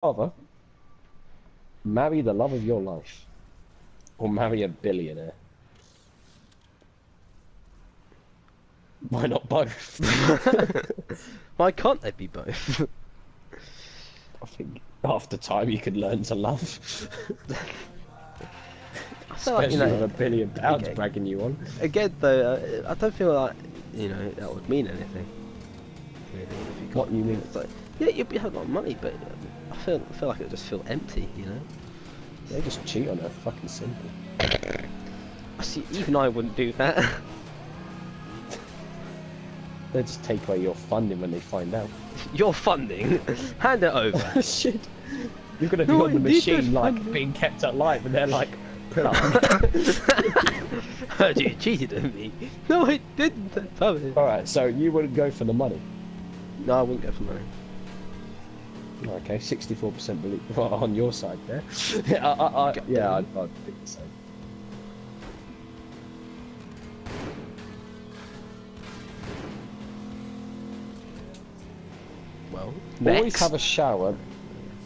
rather marry the love of your life or marry a billionaire? Why not both? Why can't they be both? I think after time you could learn to love. I feel like, Especially with £1 billion bragging you on. Again, though, I don't feel like that would mean anything. Really, if you What can't- you mean? It's like, yeah, you'd have a lot of money, but I feel like it would just feel empty. They just cheat on her. Fucking simple. I see. Even I wouldn't do that. They just take away your funding when they find out. Your funding, hand it over. Shit. You're gonna be No, on the indeed, machine there's like funding. being kept alive, and they're like, plug. Heard you cheated on me. No, I didn't. I promise. All right, so you wouldn't go for the money. No, I wouldn't go for money. Okay, 64% believe on your side there. Yeah, I'd think the same. Well, Always next. have a shower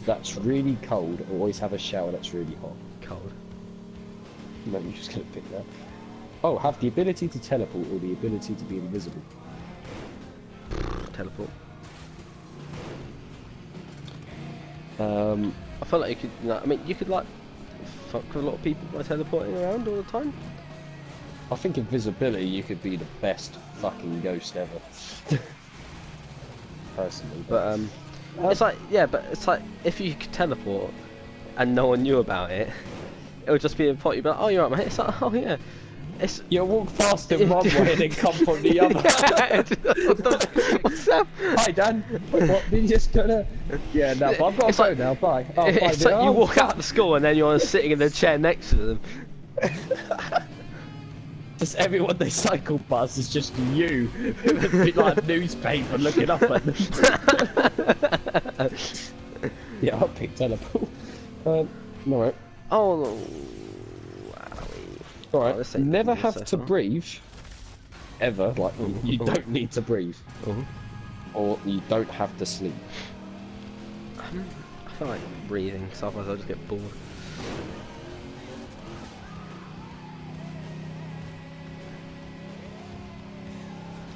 that's really cold, or always have a shower that's really hot. Cold. No, you're just gonna pick that. Oh, have the ability to teleport or the ability to be invisible. Teleport. Um, I feel like you could. I mean, you could like fuck with a lot of people by teleporting around all the time. I think invisibility, you could be the best fucking ghost ever. Personally, But it's like but it's like if you could teleport and no one knew about it, it would just be a pot. You'd be like, oh, you're right, mate. It's like, oh yeah, it's. you walk past him one way and then come from the other. What's up? Hi Dan. What? Did you just gonna? Yeah, no, but I've got to It's go like- now. Bye. Oh, bye. It's like you Oh, walk out fuck. of the school and then you're sitting in the chair next to them. Just everyone they cycle past is just you with a bit like a newspaper looking up at them. Yeah, I'll pick teleport. Alright. Oh. Alright. let's say Never this have so to far. breathe. Ever. Like, you don't need to breathe. Or you don't have to sleep. I feel like breathing, because otherwise I'll just get bored.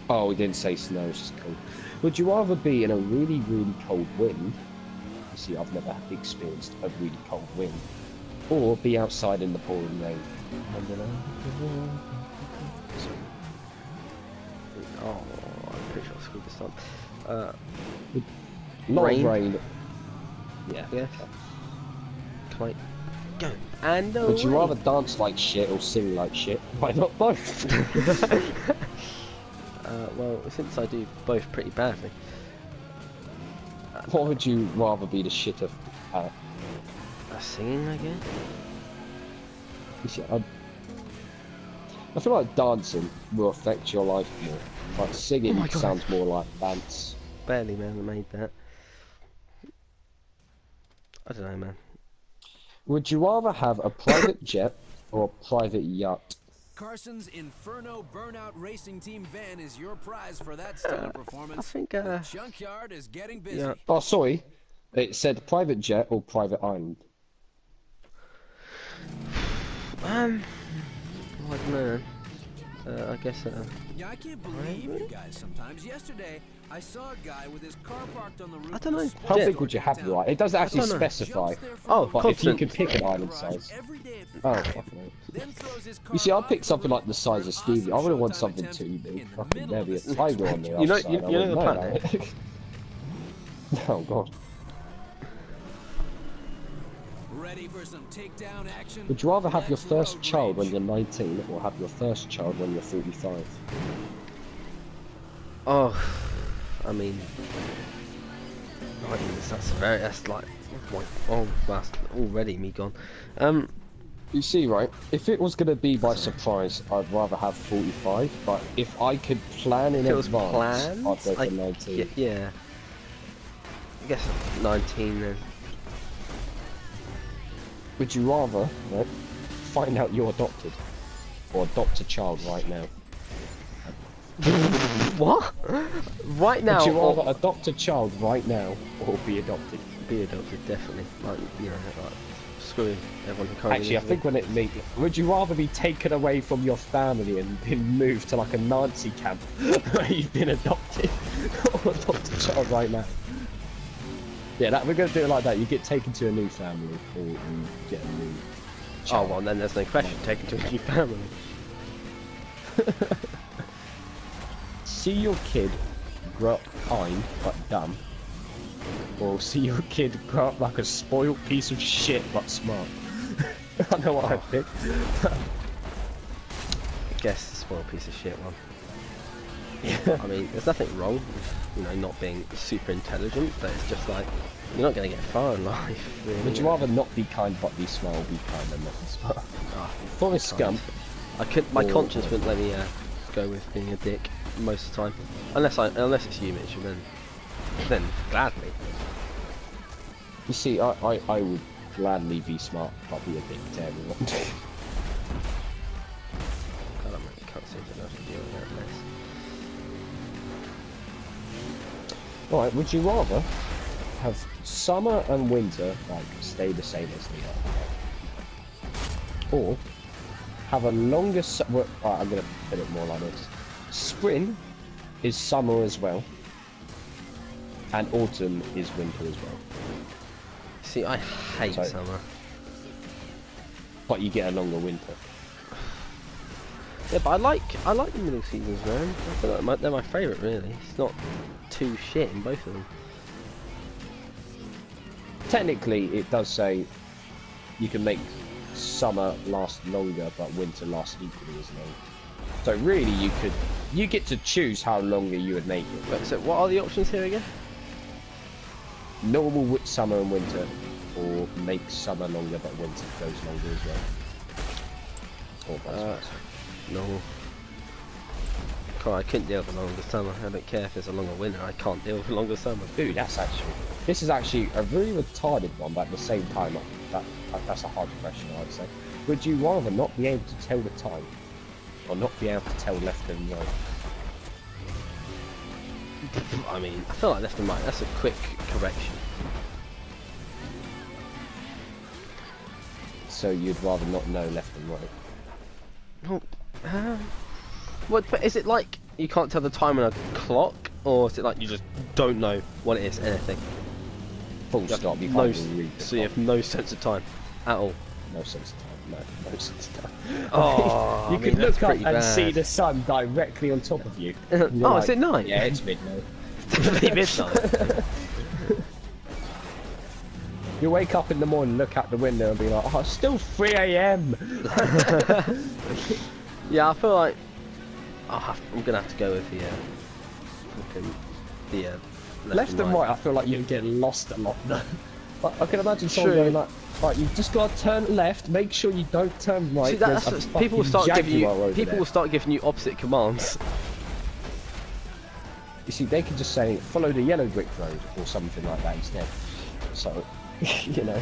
Oh, we didn't say snow, it's just cold. Would you rather be in a really, really cold wind? You see, I've never experienced a really cold wind. Or be outside in the pouring rain. Oh, I'm pretty sure I screwed this up. Not Rain? rain. Yeah. Yeah. Can I go? And Would you away. rather dance like shit or sing like shit? Why not both? Well, since I do both pretty badly. What would you rather be the shit of? Singing, I guess? You see, I feel like dancing will affect your life more. Like singing Oh my God. sounds more like dance. Barely, man, I made that. I don't know, man. Would you rather have a private jet or a private yacht? Carson's Inferno Burnout Racing Team van is your prize for that stellar performance. I think, The junkyard is getting busy. yeah. Oh, sorry. It said private jet or private island. I don't know. I guess, Yeah, I can't believe you guys sometimes. Yesterday, I saw a guy with his car parked on the roof. I don't know. of a How sports big store would you have downtown. right? It doesn't actually don't know. specify. Jumps there for Oh, a But if you continent. could pick an island garage size. every day at Oh, 5, fucking hell. then throws his car You see, I'll off pick the something roof like the size of for an Stevie. I awesome wouldn't want showtime something attempt too big. in the Fucking middle there of be a the tiger on the You know- outside. you I know wouldn't the planet? that. Oh god. Ready for some takedown action? Would you rather have your Let's first road child when rage. you're 19 or have your first child when you're 45? Oh, I mean, that's like, that's already me gone. You see, right, if it was going to be by surprise, I'd rather have 45, but if I could plan in If it was advance, planned, I'd go for like, 19. yeah. I guess 19 then. Would you rather, right, find out you're adopted or adopt a child right now? What? Right now? Would you or- rather adopt a child right now or be adopted? be adults are definitely like, you know, like screwing everyone who currently Actually, I lives think when it means, would you rather be taken away from your family and been moved to like a Nazi camp where you've been adopted, or adopt a child right now? Yeah, we're gonna do it like that. You get taken to a new family, or you get a new child. Oh well, then there's no question. Taken to a new family. See your kid grow up kind but dumb, or see your kid grow up like a spoiled piece of shit but smart. I know what I'd pick. I guess the spoiled piece of shit one. Yeah. I mean, there's nothing wrong with, you know, not being super intelligent, but it's just like, you're not going to get far in life, really. Would you rather not be kind but be smart, or be kind and not be smart? Oh, Forrest Gump. My Or- conscience wouldn't let me go with being a dick most of the time, unless it's you, Mitch, and then gladly. You see, I would gladly be smart but be a dick to everyone. God, I really can't seem to know how to deal with that mess. Alright, would you rather have summer and winter like stay the same as they are, or have a longer well, alright, I'm gonna put it more like this: spring is summer as well, and autumn is winter as well, See, I hate Sorry. summer. but you get a longer winter. Yeah, but I like the middle seasons, man. I feel like they're my favourite, really. It's not too shit in both of them. Technically, it does say you can make summer last longer, but winter last equally as long. So really, you get to choose how longer you would make it. But, so what are the options here again? Normal summer and winter, or make summer longer but winter goes longer as well. Or vice versa. No. God, I couldn't deal with a longer summer. I don't care if it's a longer winter. I can't deal with a longer summer. Dude, this is actually a really retarded one, but at the same time, that's a hard question, I'd say. Would you rather not be able to tell the time, or not be able to tell left and right? I mean, I feel like left and right. That's a quick correction. So you'd rather not know left and right? No. What? But is it like you can't tell the time on a clock, or is it like you just don't know what it is? Anything. Full You have stop. You no can't s- even read the So you clock. have no sense of time at all. No sense of time. No sense of time. Oh, you I mean, could that's look up pretty and see bad. the sun directly on top of you. And you're Oh, like, is it night? Yeah, it's midnight. Definitely midnight. You wake up in the morning, look out the window, and be like, "Oh, it's still 3 a.m." Yeah, I feel like I'm gonna have to go with the Left and right, I feel like you get lost a lot. Though. But I can imagine someone True. going like, "Right, you've just got to turn left. Make sure you don't turn right." See, There's a people will fucking start giving Jaguar over you there." will start giving you opposite commands. You see, they could just say, "Follow the yellow brick road" or something like that instead. So, you know,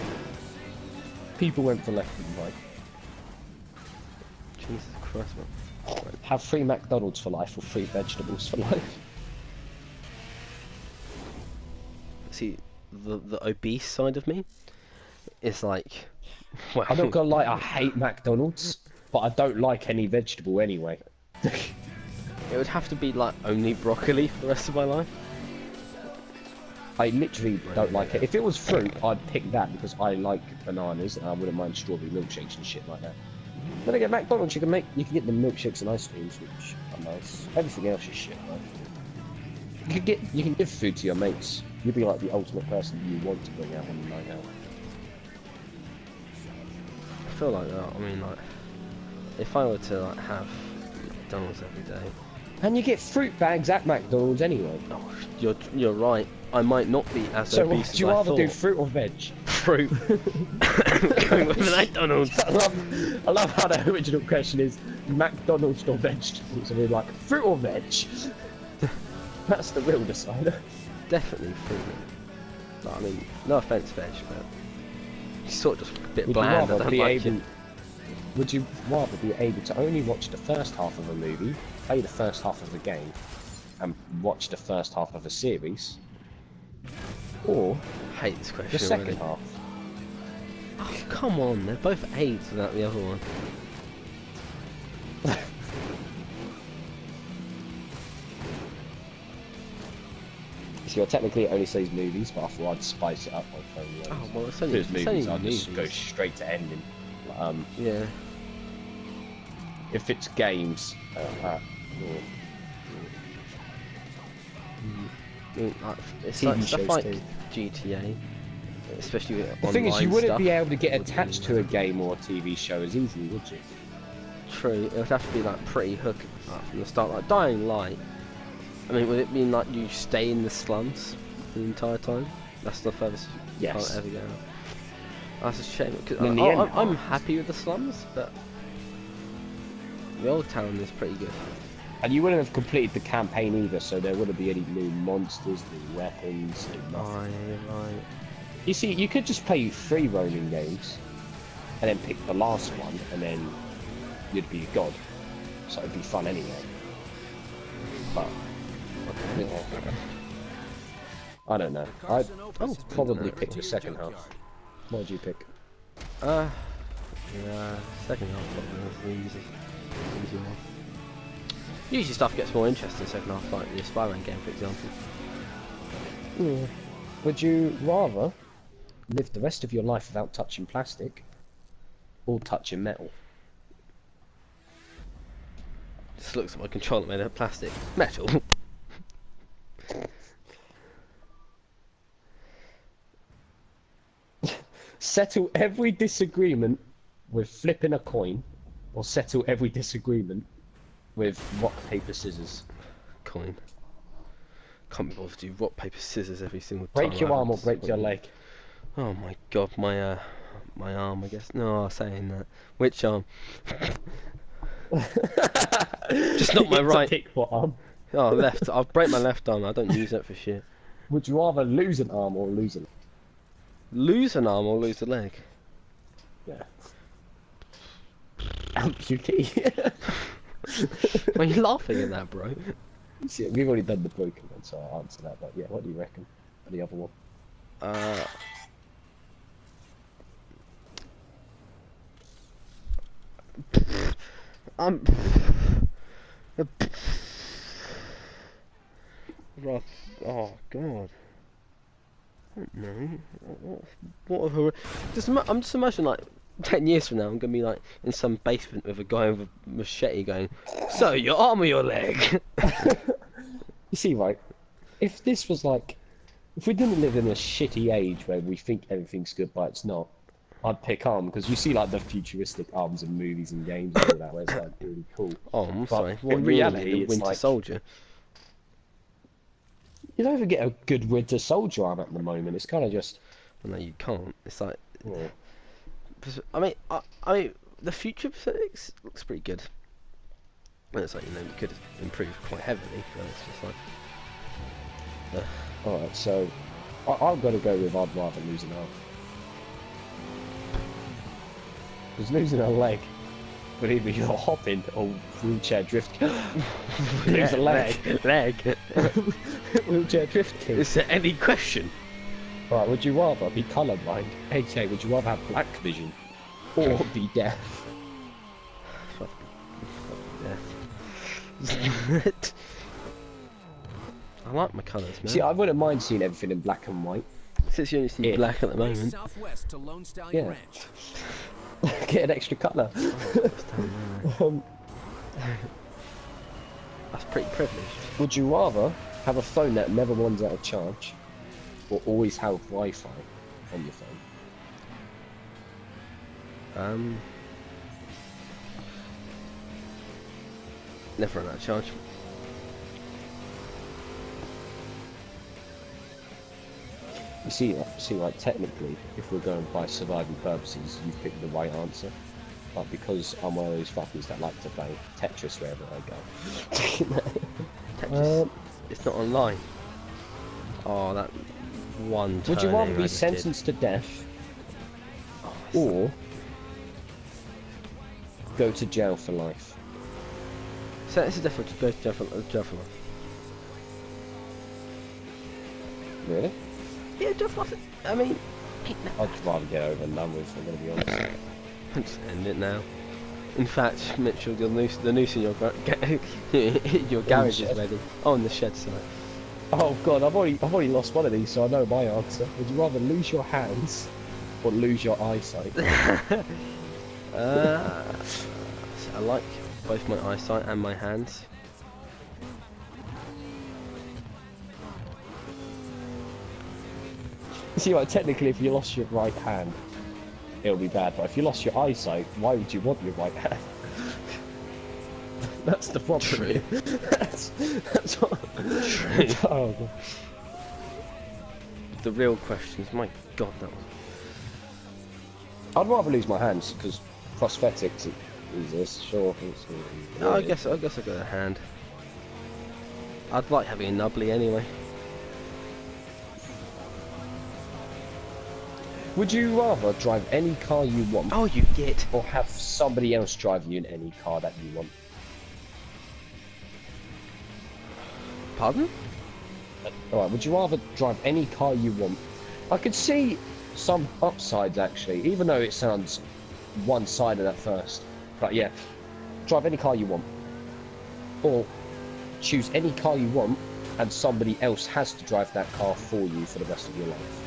people went for left and right. Jesus Christ, man. Have 3 McDonald's for life or 3 vegetables for life. See, the obese side of me is like, well, I'm not gonna lie, I hate McDonald's, but I don't like any vegetable anyway. it would have to be like only broccoli for the rest of my life. I literally don't like it. If it was fruit, I'd pick that because I like bananas and I wouldn't mind strawberry milkshakes and shit like that. Then again, McDonald's, you can get the milkshakes and ice creams, which are nice. Everything else is shit, right? You can give food to your mates. You'd be like the ultimate person you want to bring out on a night out. I feel like that. I mean, like, if I were to like have McDonald's every day, And you get fruit bags at McDonald's anyway. oh, you're right. I might not be as So obese would you as I rather thought. do fruit or veg? Fruit. Going with McDonald's. I love how the original question is McDonald's or vegetables, and we're like, fruit or veg? That's the real decider. Definitely fruit. Like, I mean, no offense, veg, but it's sort of just a bit Would you bland. I rather don't be like able? it. Would you rather be able to only watch the first half of a movie, play the first half of a game, and watch the first half of a series, or I hate this question. the second already. half. Oh, come on, they're both 8s without the other one. So technically it only says movies, but I thought I'd spice it up by throwing those. Oh, well, it's only, If it was it's only movies, I'd just movies. go straight to ending. Yeah. If it's games, It's TV like stuff shows like too. GTA, especially with The thing is, you online wouldn't stuff. be able to get would be- attached to a game or a TV show as easily, would you? True, it would have to be like pretty hook up from the start, like Dying Light. I mean, would it mean like you stay in the slums the entire time? That's the furthest you Yes. can't ever go. That's a shame. Cause And in the end- I'm happy with the slums, but the old town is pretty good. And you wouldn't have completed the campaign either, so there wouldn't be any new monsters, new weapons, new Oh, nothing. yeah, you're right. You see, you could just play 3 rolling games, and then pick the last one, and then you'd be god. So it'd be fun anyway. But Okay. yeah. I don't know. I'd probably pick the second half. What would you pick? Yeah, second half probably was the easier one. Usually stuff gets more interesting second half, like the Spider-Man game, for example. Would you rather live the rest of your life without touching plastic, or touching metal? Just looks at my controller made of plastic. Metal. Settle every disagreement with flipping a coin, or settle every disagreement with rock, paper, scissors. Coin. Can't be bothered to do rock, paper, scissors every single time. Break your I arm or have break your disappointment. leg. Oh my god, my arm, I guess. No, I was saying that. Which arm? Just not my You have to right. Pick what arm? Oh, left. I'll break my left arm. I don't use it for shit. Would you rather lose an arm or lose a leg? Lose an arm or lose a leg? Yeah. Amputee. Why are you laughing at that, bro? See, we've already done the broken one, so I'll answer that. But yeah, what do you reckon? For the other one? I'm. Oh god. I don't know. What a I'm just imagining like 10 years from now I'm gonna be like in some basement with a guy with a machete going, so your arm or your leg? You see, right? If this was like, if we didn't live in a shitty age where we think everything's good but it's not, I'd pick arm because you see like the futuristic arms in movies and games and all that, where it's like really cool. Oh, I'm But sorry. What in you mean, reality, the it's Winter like- Soldier? You don't even get a good Winter Soldier arm at the moment. It's kind of just. Well, no, you can't. It's like, Yeah. I mean, the future physics looks pretty good. And it's like, you know, you could improve quite heavily, but it's just like. Alright, so I've got to go with I'd rather lose an arm. Because losing a leg would either you're hopping or wheelchair drifting. Lose a leg. Leg. Wheelchair drifting. Is there any question? Right, would you rather be colourblind? AJ, would you rather have black vision? Or be deaf? Yeah. I like my colours, man. See, I wouldn't mind seeing everything in black and white. Since you only see Yeah. black at the moment. Southwest to Lone Stallion Yeah. Ranch. Get an extra colour. um, That's pretty privileged. would you rather have a phone that never runs out of charge, or always have Wi-Fi on your phone? Never run out of charge. You see, like technically, if we're going by survival purposes, you've picked the right answer. But because I'm one of those fuckers that like to play Tetris wherever I go. Tetris, it's not online. Oh, that one. Would you rather turning I be just did. sentenced to death, Oh, or go to jail for life? so this is definitely to go to jail for life. Really? Yeah, just I mean, I'd rather get over and done with, I'm going to be honest. just end it now. In fact, Mitchell, the noose in your your garage is ready. Oh, in the shed, sorry. Oh god, I've already lost one of these, so I know my answer. Would you rather lose your hands or lose your eyesight? I like both my eyesight and my hands. See, like, technically, if you lost your right hand, it'll be bad. But if you lost your eyesight, why would you want your right hand? That's the problem. True. that's what. True. Oh god. The real question is, my God, that was. I'd rather lose my hands because prosthetics exist. Sure. No, I guess I got a hand. I'd like having a nubbly anyway. Would you rather drive any car you want, Oh, you git. or have somebody else drive you in any car that you want? Pardon? Alright, would you rather drive any car you want? I could see some upsides actually, even though it sounds one-sided at first. But yeah, drive any car you want. Or choose any car you want and somebody else has to drive that car for you for the rest of your life.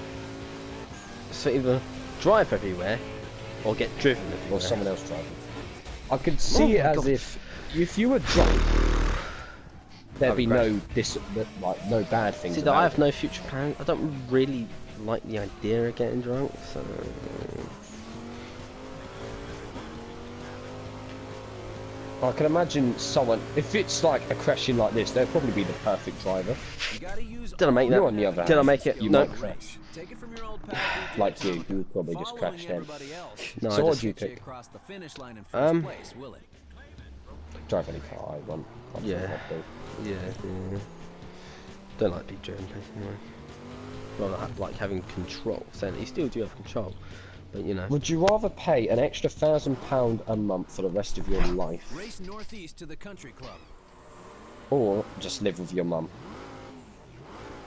So either drive everywhere or get driven everywhere. Or someone else driving. I could see it as God. if you were drunk, there'd be regret. no bad things. See, about I have it. no future plans. I don't really like the idea of getting drunk, so. I can imagine someone, if it's like a question like this, they'd probably be the perfect driver. You gotta use Did I make You're that? on the other Did I hand, make it? you No. might crash. Take it from your old pal. Like you would probably just Following crash then. everybody else No, So I what just, do you get you pick? across the finish line in first place, will it? Drive any car I want. That's Yeah. what I'd do. yeah. Don't like being driven, anyway. Well, I like having control. Saying that you still do have control, but you know. Would you rather pay an extra £1,000 a month for the rest of your life, Race northeast to the country club. or just live with your mum?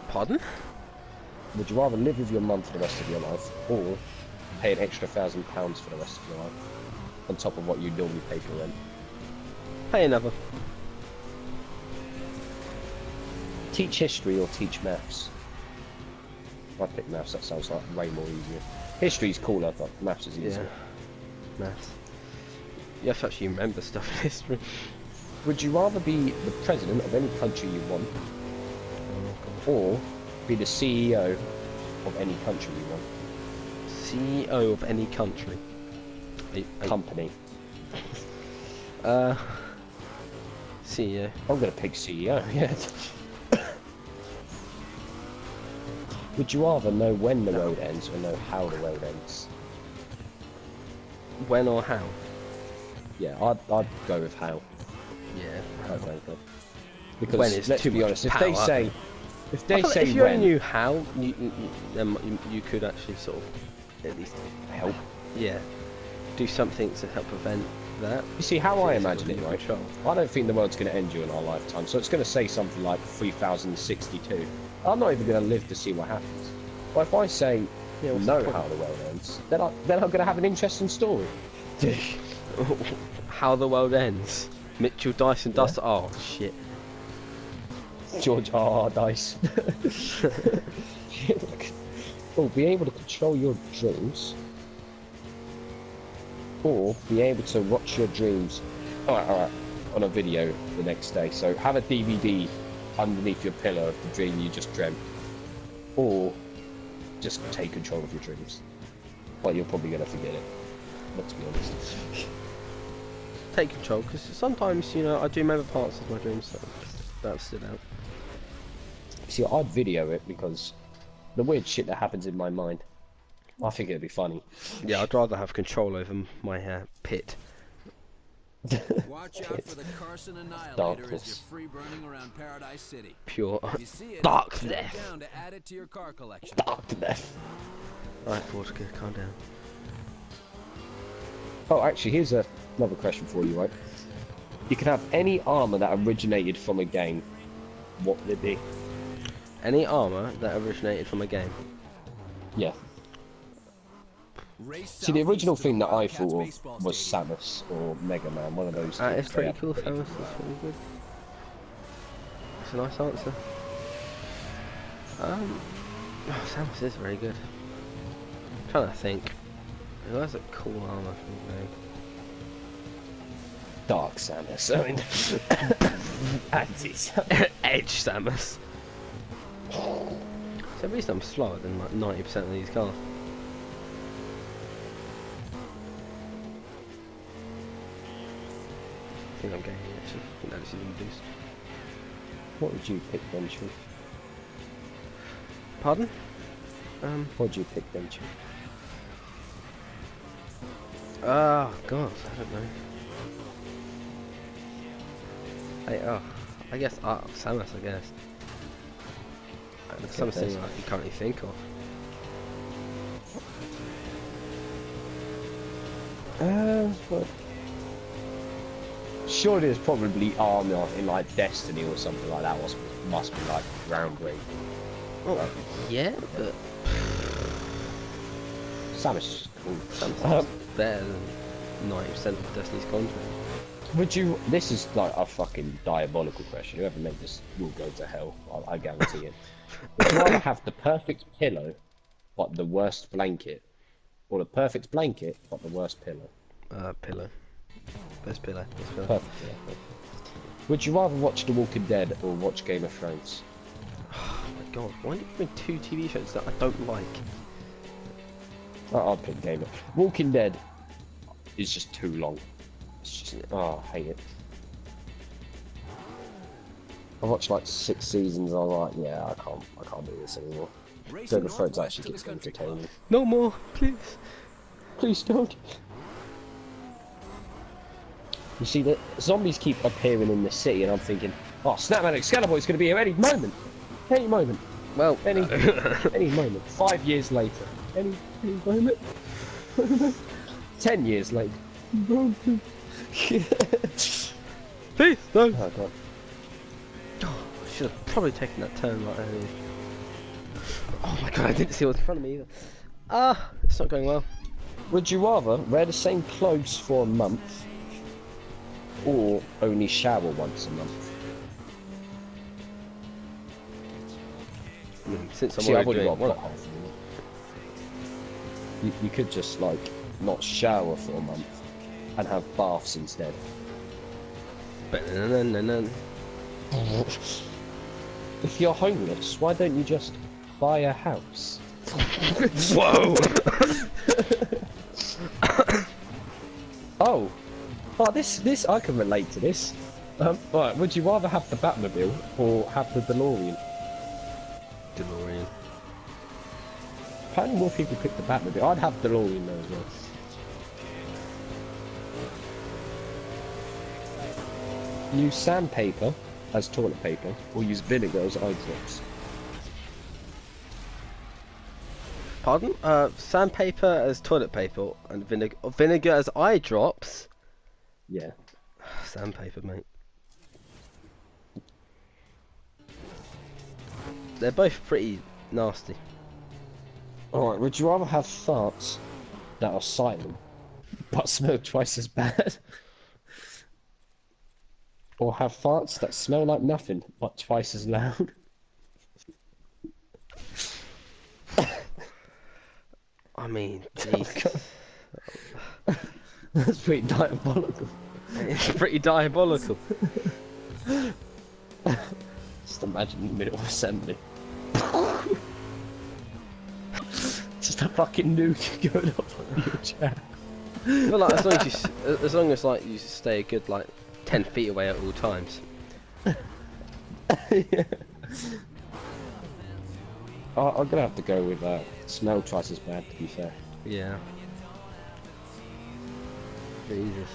Pardon? Would you rather live with your mum for the rest of your life, or pay an extra £1,000 for the rest of your life, on top of what you normally pay for rent? Pay another. Teach history or teach maths? I pick maths, that sounds like way more easier. History's cooler, but maths is Yeah. easier. Maths. You have to actually remember stuff in history. Would you rather be the president of any country you want, or be the CEO of any country you want? CEO of any country. Company. CEO. I'm gonna pick CEO, yeah. Would you rather know when the road ends or know how the road ends? When or how? Yeah, I'd go with how. Yeah. I think. Because When is let's too be much honest, if power. they say I feel like say if you only when, knew how, then you could actually sort of at least help. yeah do something to help prevent that. You see how I It's imagine it, under right? control. I don't think the world's going to end you in our lifetime, so it's going to say something like 3062. I'm not even going to live to see what happens. But if I say Yeah, what's the know point? how the world ends, then I'm going to have an interesting story. How the world ends. Mitchell Dyson Dust. Oh shit. George R. Dice. Or be able to control your dreams, or be able to watch your dreams alright, on a video the next day. So have a DVD underneath your pillow of the dream you just dreamt, or just take control of your dreams. Well, you're probably going to forget it, let's be honest. Take control, because sometimes, you know, I do remember parts of my dreams that stood out. See, I'd video it because the weird shit that happens in my mind, I think it'd be funny. Yeah, I'd rather have control over my pit. Watch out for the Carson Annihilator as Darkness. you're free burning around Paradise City. Pure If you see it, darkness. jot it down to add it to your car collection. Darkness. Alright, Vodka, calm down. Oh, actually, here's another question for you, right? You can have any armor that originated from a game. What would it be? Any armor that originated from a game? Yeah. Race See, the original southeast of thing that I Wildcats thought baseball of was stadium. Samus or Mega Man, one of those two. It's pretty They cool, have- Samus. That's really good. It's a nice answer. Samus is very good. I'm trying to think. Who has a cool armor for me? Dark Samus. I mean, anti-Samus. Edge Samus. So at least I'm slower than like 90% of these cars. I think I'm getting it actually. I think that is even boost. What would you pick then, Chu? Pardon? What would you pick then, Chu? Oh god, I don't know. I guess Samus, I guess. Something that's- I can currently think of. What? Sure, there's probably armor in like Destiny or something like that. Must be like groundbreaking. Well, yeah, but Samus is cool. Samus is better than 90% of Destiny's content. Would you? This is like a fucking diabolical question. Whoever made this will go to hell. I guarantee it. Would you rather have the perfect pillow, but the worst blanket, or the perfect blanket, but the worst pillow? Pillow. Best pillow. Best pillow. Perfect. Yeah. Would you rather watch The Walking Dead or watch Game of Thrones? Oh my god, why do you bring two TV shows that I don't like? I'll pick Game of Walking Dead is just too long. It's just, I hate it. I watched like 6 seasons. I'm like, yeah, I can't do this anymore. Racing Game of Thrones northwest actually to the gets country club. entertaining. No more, please. Please don't. You see, the zombies keep appearing in the city, and I'm thinking, oh, Snapman Excalibur's going to be here any moment. Any moment. Well, Any moment. 5 years later. Any moment. 10 years later. please, no. Oh, God. Oh, I should have probably taken that turn right earlier. Oh my god, I didn't see what's in front of me either. It's not going well. Would you rather wear the same clothes for a month or only shower once a month? Since I'm See, I've already already doing got a plot hole for you. You could just, like, not shower for a month and have baths instead. If you're homeless, why don't you just buy a house? Whoa! Oh, this I can relate to this. Right, would you rather have the Batmobile or have the DeLorean? DeLorean. Apparently more people pick the Batmobile. I'd have DeLorean though as well. Use sandpaper as toilet paper or use vinegar as eye drops. Pardon? Sandpaper as toilet paper and vinegar as eye drops? Yeah. Sandpaper, mate. They're both pretty nasty. Alright, would you rather have farts that are silent but smell twice as bad? Or have farts that smell like nothing but twice as loud? I mean, Jesus. That's pretty diabolical. It's pretty diabolical. Just imagine the middle of assembly. Just a fucking nuke going off on your chair. But like, as long as like you stay a good like 10 feet away at all times. Yeah. I'm gonna have to go with smell twice as bad, to be fair. Yeah. Jesus.